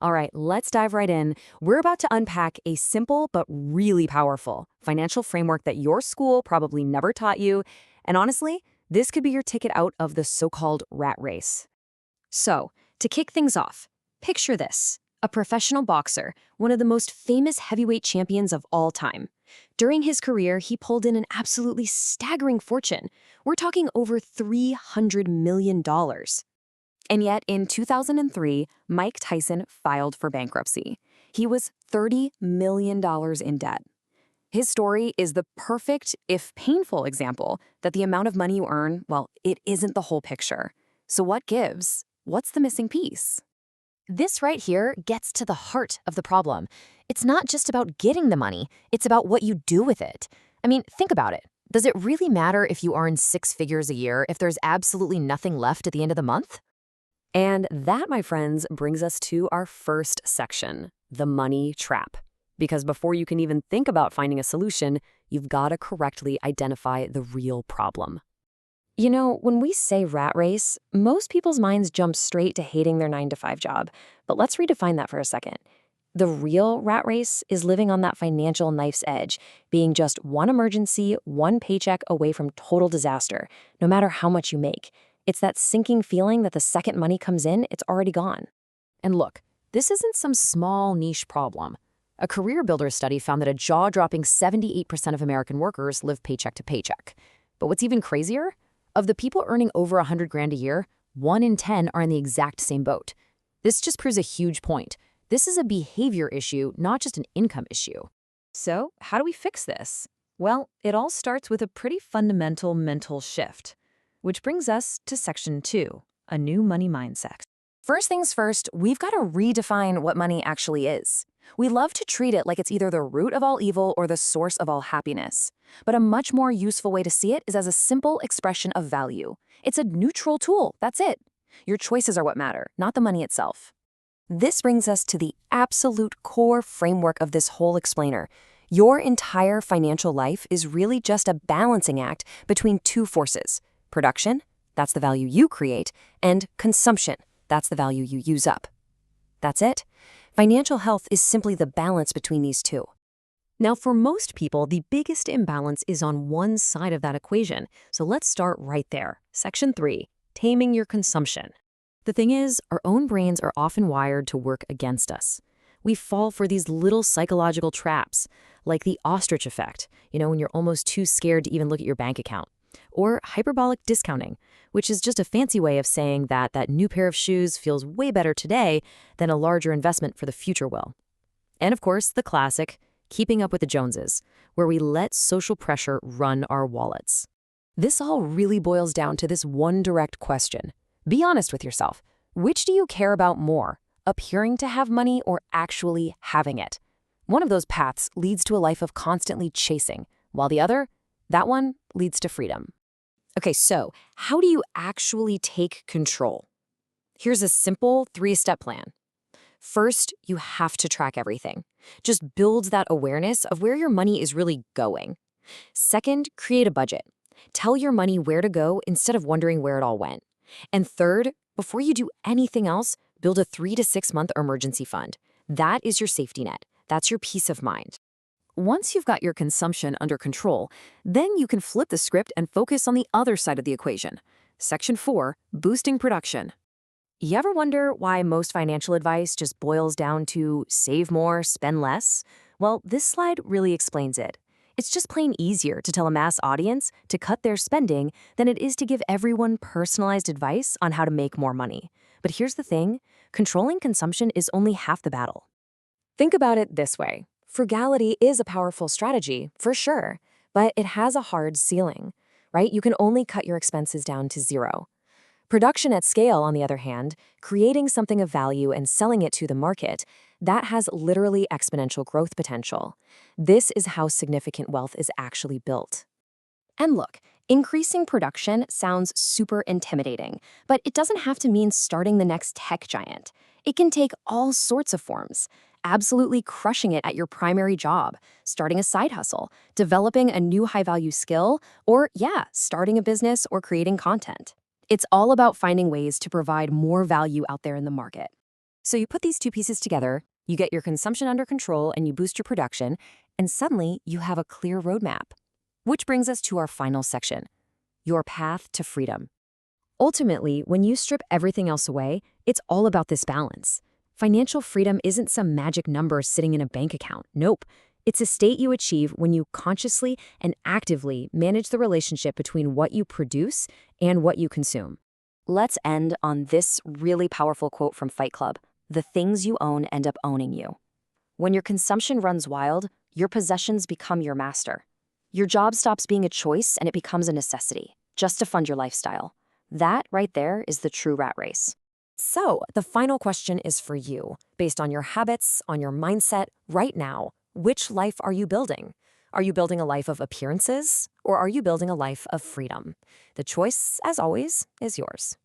All right, let's dive right in. We're about to unpack a simple but really powerful financial framework that your school probably never taught you. And honestly, this could be your ticket out of the so-called rat race. So, to kick things off, picture this. A professional boxer, one of the most famous heavyweight champions of all time. During his career, he pulled in an absolutely staggering fortune. We're talking over $300 million. And yet, in 2003, Mike Tyson filed for bankruptcy. He was $30 million in debt. His story is the perfect, if painful, example that the amount of money you earn, well, it isn't the whole picture. So what gives? What's the missing piece? This right here gets to the heart of the problem. It's not just about getting the money, it's about what you do with it. I mean, think about it. Does it really matter if you earn six figures a year if there's absolutely nothing left at the end of the month? And that, my friends, brings us to our first section, the money trap. Because before you can even think about finding a solution, you've got to correctly identify the real problem. You know, when we say rat race, most people's minds jump straight to hating their 9-to-5 job. But let's redefine that for a second. The real rat race is living on that financial knife's edge, being just one emergency, one paycheck away from total disaster, no matter how much you make. It's that sinking feeling that the second money comes in, it's already gone. And look, this isn't some small niche problem. A career builder study found that a jaw-dropping 78% of American workers live paycheck to paycheck. But what's even crazier? Of the people earning over 100 grand a year, 1 in 10 are in the exact same boat. This just proves a huge point. This is a behavior issue, not just an income issue. So, how do we fix this? Well, it all starts with a pretty fundamental mental shift. Which brings us to section 2, a new money mindset. First things first, we've got to redefine what money actually is. We love to treat it like it's either the root of all evil or the source of all happiness. But a much more useful way to see it is as a simple expression of value. It's a neutral tool, that's it. Your choices are what matter, not the money itself. This brings us to the absolute core framework of this whole explainer. Your entire financial life is really just a balancing act between two forces. Production, that's the value you create, and consumption, that's the value you use up. That's it. Financial health is simply the balance between these two. Now, for most people, the biggest imbalance is on one side of that equation. So let's start right there. Section 3, taming your consumption. The thing is, our own brains are often wired to work against us. We fall for these little psychological traps, like the ostrich effect, when you're almost too scared to even look at your bank account. Or hyperbolic discounting, which is just a fancy way of saying that that new pair of shoes feels way better today than a larger investment for the future will. And of course, the classic, keeping up with the Joneses, where we let social pressure run our wallets. This all really boils down to this one direct question. Be honest with yourself. Which do you care about more, appearing to have money or actually having it? One of those paths leads to a life of constantly chasing, while the other, that one leads to freedom. Okay, so how do you actually take control? Here's a simple 3-step plan. First, you have to track everything. Just build that awareness of where your money is really going. Second, create a budget. Tell your money where to go instead of wondering where it all went. And third, before you do anything else, build a 3 to 6 month emergency fund. That is your safety net. That's your peace of mind. Once you've got your consumption under control, then you can flip the script and focus on the other side of the equation. Section 4, boosting production. You ever wonder why most financial advice just boils down to save more, spend less? Well, this slide really explains it. It's just plain easier to tell a mass audience to cut their spending than it is to give everyone personalized advice on how to make more money. But here's the thing, controlling consumption is only half the battle. Think about it this way. Frugality is a powerful strategy, for sure, but it has a hard ceiling, right? You can only cut your expenses down to 0. Production at scale, on the other hand, creating something of value and selling it to the market, that has literally exponential growth potential. This is how significant wealth is actually built. And look, increasing production sounds super intimidating, but it doesn't have to mean starting the next tech giant. It can take all sorts of forms. Absolutely crushing it at your primary job, starting a side hustle, developing a new high-value skill, or starting a business or creating content. It's all about finding ways to provide more value out there in the market. So you put these two pieces together, you get your consumption under control, and you boost your production, and suddenly you have a clear roadmap. Which brings us to our final section, your path to freedom. Ultimately, when you strip everything else away, it's all about this balance. Financial freedom isn't some magic number sitting in a bank account. Nope. It's a state you achieve when you consciously and actively manage the relationship between what you produce and what you consume. Let's end on this really powerful quote from Fight Club. The things you own end up owning you. When your consumption runs wild, your possessions become your master. Your job stops being a choice and it becomes a necessity, just to fund your lifestyle. That right there is the true rat race. So, the final question is for you. Based on your habits, on your mindset, right now, which life are you building? Are you building a life of appearances, or are you building a life of freedom? The choice, as always, is yours.